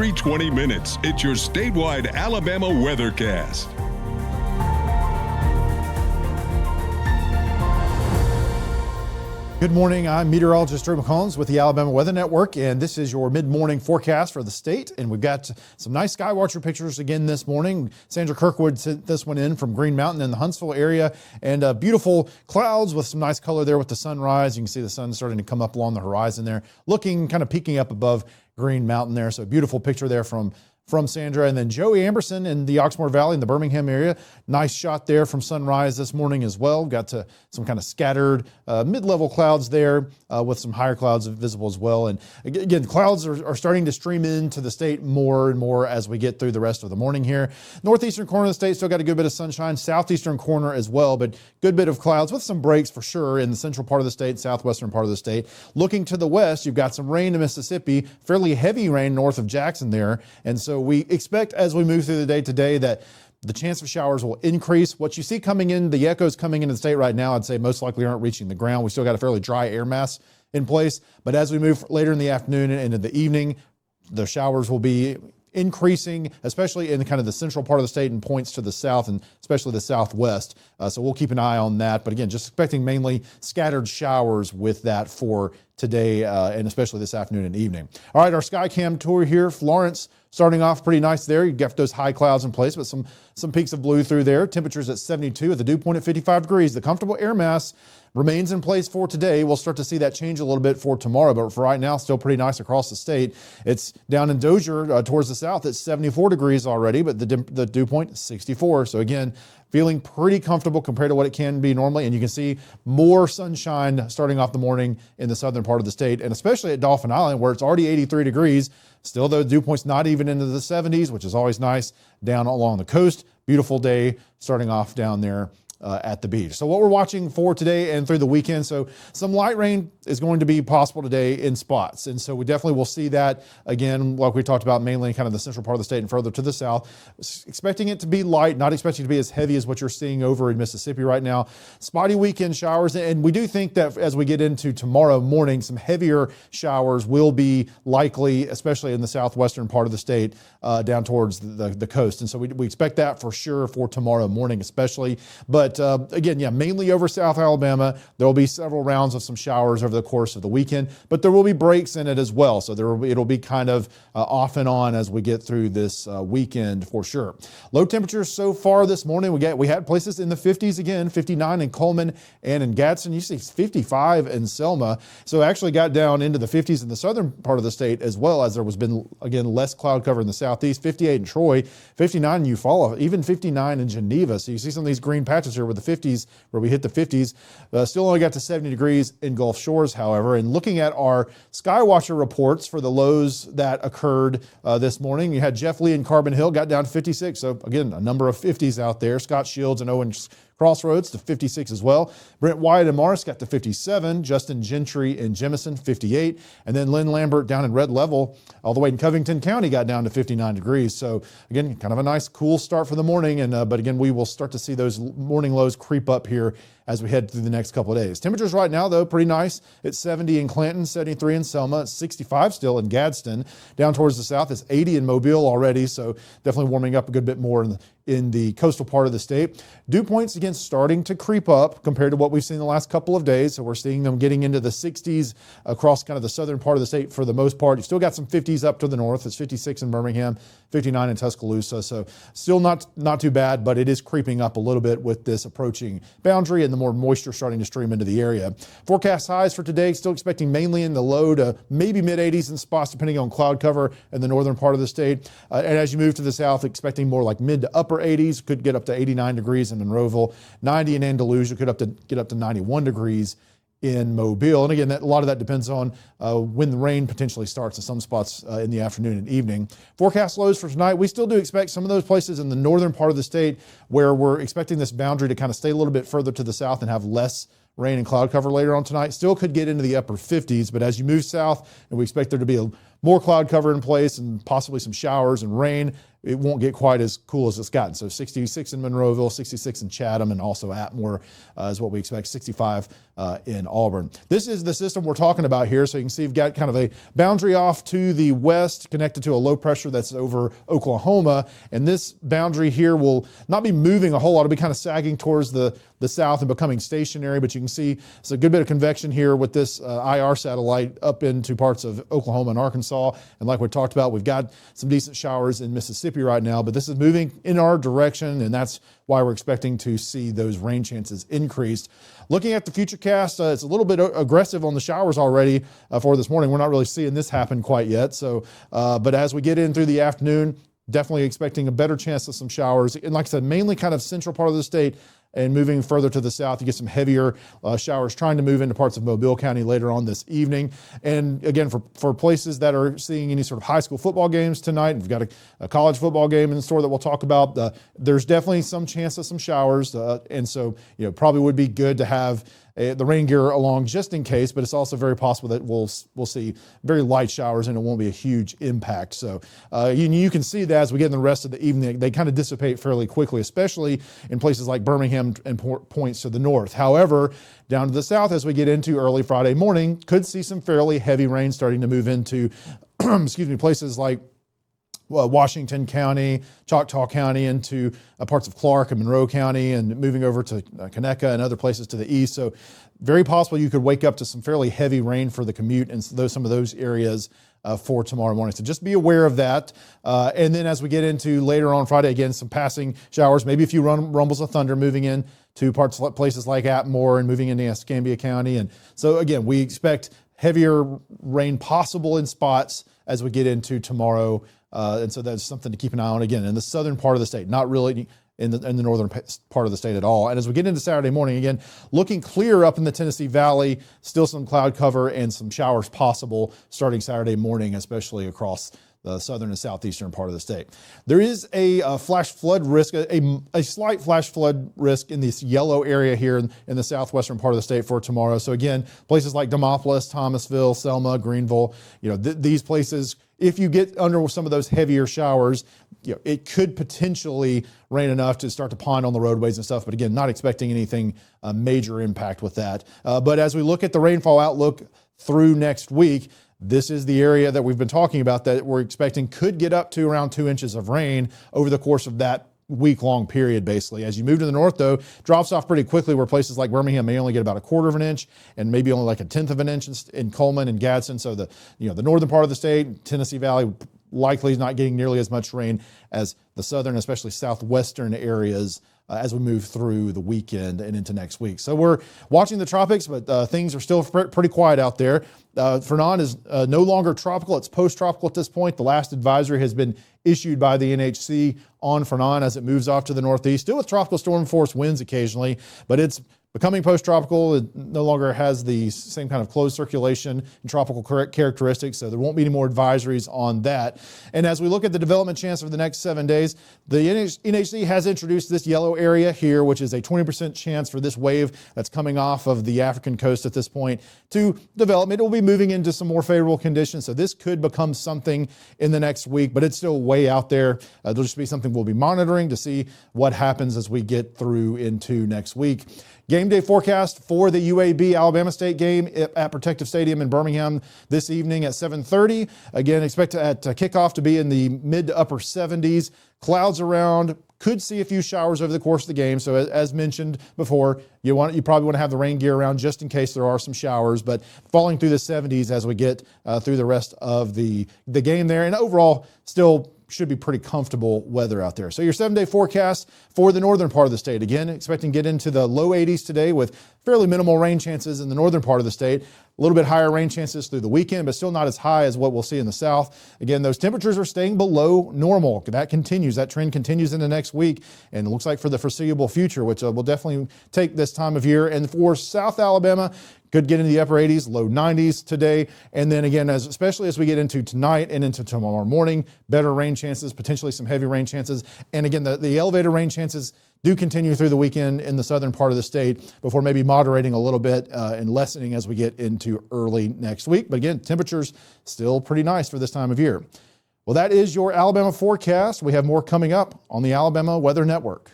every 20 minutes. It's your statewide Alabama weathercast. Good morning. I'm meteorologist James McCombs with the Alabama Weather Network, and this is your mid-morning forecast for the state. And we've got some nice sky watcher pictures again this morning. Sandra Kirkwood sent this one in from Green Mountain in the Huntsville area, and beautiful clouds with some nice color there with the sunrise. You can see the sun starting to come up along the horizon there, looking kind of peeking up above Green Mountain there. So a beautiful picture there from Sandra. And then Joey Amberson in the Oxmoor Valley in the Birmingham area. Nice shot there from sunrise this morning as well. Got to some kind of scattered mid-level clouds there with some higher clouds visible as well. And again, clouds are starting to stream into the state more and more as we get through the rest of the morning here. Northeastern corner of the state still got a good bit of sunshine. Southeastern corner as well, but good bit of clouds with some breaks for sure in the central part of the state, southwestern part of the state. Looking to the west, you've got some rain in Mississippi, fairly heavy rain north of Jackson there. And so we expect as we move through the day today that the chance of showers will increase. What you see coming in, the echoes coming into the state right now, I'd say most likely aren't reaching the ground. We still got a fairly dry air mass in place. But as we move later in the afternoon and into the evening, the showers will be increasing, especially in kind of the central part of the state and points to the south and especially the southwest. So we'll keep an eye on that. But again, just expecting mainly scattered showers with that for today and especially this afternoon and evening. All right, our SkyCam tour here. Florence starting off pretty nice there. You got those high clouds in place, but some peaks of blue through there. Temperatures at 72 with the dew point at 55 degrees. The comfortable air mass remains in place for today. We'll start to see that change a little bit for tomorrow, but for right now, still pretty nice across the state. It's down in Dozier towards the south at 74 degrees already, but the dew point 64. So again, feeling pretty comfortable compared to what it can be normally. And you can see more sunshine starting off the morning in the southern part of the state, and especially at Dauphin Island where it's already 83 degrees. Still, though, dew point's not even into the 70s, which is always nice down along the coast. Beautiful day starting off down there at the beach. So what we're watching for today and through the weekend, so some light rain is going to be possible today in spots. And so we definitely will see that again, like we talked about, mainly in kind of the central part of the state and further to the south. Expecting it to be light, not expecting it to be as heavy as what you're seeing over in Mississippi right now. Spotty weekend showers. And we do think that as we get into tomorrow morning, some heavier showers will be likely, especially in the southwestern part of the state down towards the coast. And so we expect that for sure for tomorrow morning especially. But again, yeah, mainly over South Alabama. There will be several rounds of some showers over the course of the weekend, but there will be breaks in it as well. So it'll be kind of off and on as we get through this weekend for sure. Low temperatures so far this morning, we had places in the 50s again, 59 in Coleman and in Gadsden. You see 55 in Selma. So actually got down into the 50s in the southern part of the state as well, as there was been, again, less cloud cover in the southeast. 58 in Troy, 59 in Eufaula, even 59 in Geneva. So you see some of these green patches here with the 50s, where we hit the 50s. Still only got to 70 degrees in Gulf Shores, however. And looking at our Skywatcher reports for the lows that occurred this morning, you had Jeff Lee and Carbon Hill got down to 56. So again, a number of 50s out there. Scott Shields and Owen Crossroads to 56 as well. Brent Wyatt and Morris got to 57. Justin Gentry and Jemison, 58. And then Lynn Lambert down in Red Level, all the way in Covington County, got down to 59 degrees. So again, kind of a nice cool start for the morning. And but again, we will start to see those morning lows creep up here as we head through the next couple of days. Temperatures right now, though, pretty nice. It's 70 in Clanton, 73 in Selma, it's 65 still in Gadsden. Down towards the south, it's 80 in Mobile already, so definitely warming up a good bit more in the coastal part of the state. Dew points, again, starting to creep up compared to what we've seen the last couple of days. So we're seeing them getting into the 60s across kind of the southern part of the state for the most part. You still got some 50s up to the north. It's 56 in Birmingham, 59 in Tuscaloosa. So still not too bad, but it is creeping up a little bit with this approaching boundary and the more moisture starting to stream into the area. Forecast highs for today, still expecting mainly in the low to maybe mid 80s in spots, depending on cloud cover in the northern part of the state. And as you move to the south, expecting more like mid to upper 80s, could get up to 89 degrees in Monroeville, 90 in Andalusia, could get up to 91 degrees in Mobile. And again, a lot of that depends on when the rain potentially starts in some spots in the afternoon and evening. Forecast lows for tonight, we still do expect some of those places in the northern part of the state where we're expecting this boundary to kind of stay a little bit further to the south and have less rain and cloud cover later on tonight. Still could get into the upper 50s, but as you move south, and we expect there to be more cloud cover in place and possibly some showers and rain it won't get quite as cool as it's gotten. So 66 in Monroeville, 66 in Chatham, and also Atmore is what we expect, 65 in Auburn. This is the system we're talking about here. So you can see you've got kind of a boundary off to the west connected to a low pressure that's over Oklahoma. And this boundary here will not be moving a whole lot. It'll be kind of sagging towards the south and becoming stationary, but you can see it's a good bit of convection here with this IR satellite up into parts of Oklahoma and Arkansas. And like we talked about, we've got some decent showers in Mississippi right now, but this is moving in our direction, and that's why we're expecting to see those rain chances increased. Looking at the futurecast, it's a little bit aggressive on the showers already for this morning. We're not really seeing this happen quite yet. So, but as we get in through the afternoon, definitely expecting a better chance of some showers. And like I said, mainly kind of central part of the state, and moving further to the south, you get some heavier showers trying to move into parts of Mobile County later on this evening. And again, for places that are seeing any sort of high school football games tonight, we've got a college football game in the store that we'll talk about. There's definitely some chance of some showers. And so, probably would be good to have the rain gear along just in case, but it's also very possible that we'll see very light showers and it won't be a huge impact. So you can see that as we get in the rest of the evening, they kind of dissipate fairly quickly, especially in places like Birmingham and points to the north. However, down to the south as we get into early Friday morning, could see some fairly heavy rain starting to move into places like Washington County, Choctaw County, into parts of Clark and Monroe County, and moving over to Conecuh and other places to the east. So very possible you could wake up to some fairly heavy rain for the commute in some of those areas for tomorrow morning. So just be aware of that. And then as we get into later on Friday, again, some passing showers, maybe a few rumbles of thunder moving in to places like Atmore and moving into Escambia County. And so again, we expect heavier rain possible in spots as we get into tomorrow. And so that's something to keep an eye on, again, in the southern part of the state, not really in the northern part of the state at all. And as we get into Saturday morning, again, looking clear up in the Tennessee Valley, still some cloud cover and some showers possible starting Saturday morning, especially across the southern and southeastern part of the state. There is a flash flood risk, a slight flash flood risk in this yellow area here in the southwestern part of the state for tomorrow. So again, places like Demopolis, Thomasville, Selma, Greenville, these places, if you get under some of those heavier showers, it could potentially rain enough to start to pond on the roadways and stuff. But again, not expecting anything major impact with that. But as we look at the rainfall outlook through next week, this is the area that we've been talking about that we're expecting could get up to around 2 inches of rain over the course of that week-long period, basically. As you move to the north, though, drops off pretty quickly, where places like Birmingham may only get about 1/4 of an inch and maybe only like 1/10 of an inch in Coleman and Gadsden. So the northern part of the state, Tennessee Valley, likely is not getting nearly as much rain as the southern, especially southwestern areas as we move through the weekend and into next week. So we're watching the tropics, but things are still pretty quiet out there. Fernan is no longer tropical. It's post-tropical at this point. The last advisory has been issued by the NHC on Fernan as it moves off to the northeast, still with tropical storm force winds occasionally, but it's becoming post-tropical. It no longer has the same kind of closed circulation and tropical characteristics, so there won't be any more advisories on that. And as we look at the development chance for the next 7 days, the NHC has introduced this yellow area here, which is a 20% chance for this wave that's coming off of the African coast at this point to develop. It will be moving into some more favorable conditions, so this could become something in the next week, but it's still way out there. There'll just be something we'll be monitoring to see what happens as we get through into next week. Game day forecast for the UAB Alabama State game at Protective Stadium in Birmingham this evening at 7:30. Again, expect at kickoff to be in the mid to upper 70s. Clouds around. Could see a few showers over the course of the game. So as mentioned before, you probably want to have the rain gear around just in case there are some showers, but falling through the 70s as we get through the rest of the game there. And overall, still should be pretty comfortable weather out there. So your 7-day forecast for the northern part of the state. Again, expecting to get into the low 80s today with fairly minimal rain chances in the northern part of the state. A little bit higher rain chances through the weekend, but still not as high as what we'll see in the south. Again, those temperatures are staying below normal. That continues. That trend continues into next week, and it looks like for the foreseeable future, which will definitely take this time of year. And for South Alabama, could get into the upper 80s, low 90s today. And then again, especially as we get into tonight and into tomorrow morning, better rain chances, potentially some heavy rain chances. And again, the elevated rain chances do continue through the weekend in the southern part of the state before maybe moderating a little bit and lessening as we get into early next week. But again, temperatures still pretty nice for this time of year. Well, that is your Alabama forecast. We have more coming up on the Alabama Weather Network.